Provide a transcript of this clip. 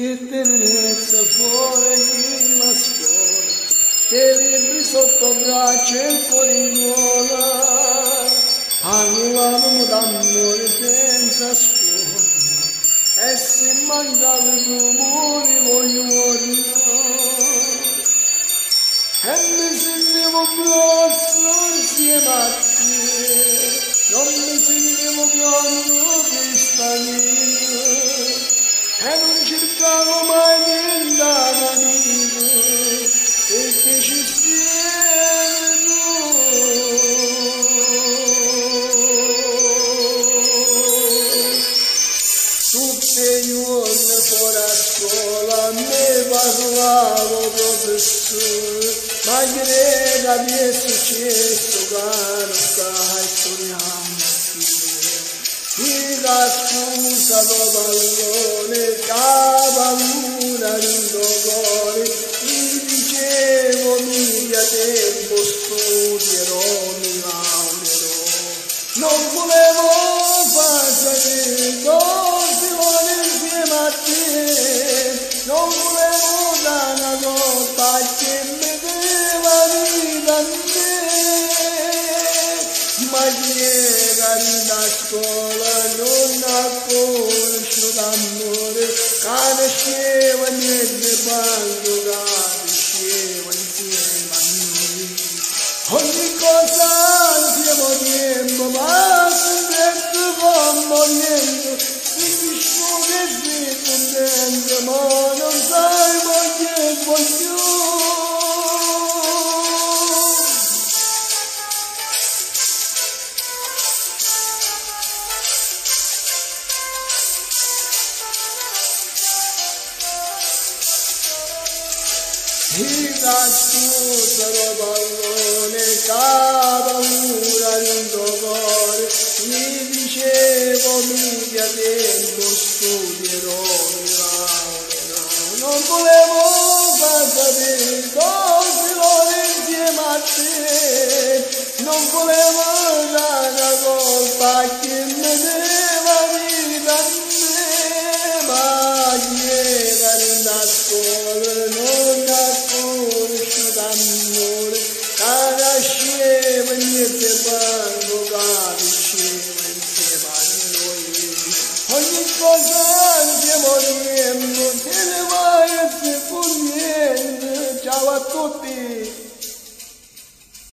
che tenerezza fuori la scuola, che libri sotto braccio e cuore in gola, parlavamo d'amore senza scuola, e se mancava il rumore voglio. E mi sentivo grosso insieme a te, non mi sentivo pronto per stare, e non cercavo mai niente da dire, perché ci sei tu. Tutte le giorni fuori a scuola mi parlavo professore, ma creda mi è successo che non stai studiando più. La scusa do pallone, paura di dolore, mi dicevo mia tempo studierò, mi laureerò. Non volevo passare, non si vuole insieme a te, non volevo dare una colpa che mi deva vita a me, ma chi era da scuola non ha conosciuto l'amore, che nasceva niente banco, che nasceva insieme a noi. Ogni cosa siamo tempo, ma sempre stiamo morendo, si dice che sei contento, ma non sai che voglio. La scusa do pallone, che paura di dolore, mi dicevo mica tempo studierò, mi laureerò. Non volevo far sapere cose vuole insieme a te, non volevo dare una colpa che mi deva vita a me, ma chi era da scuola non ha conosciuto amore, che nasceva niente banco, che nasceva insieme a noi. Ogni cosa stiamo riemmo, se ne va e se può niente. Ciao a tutti.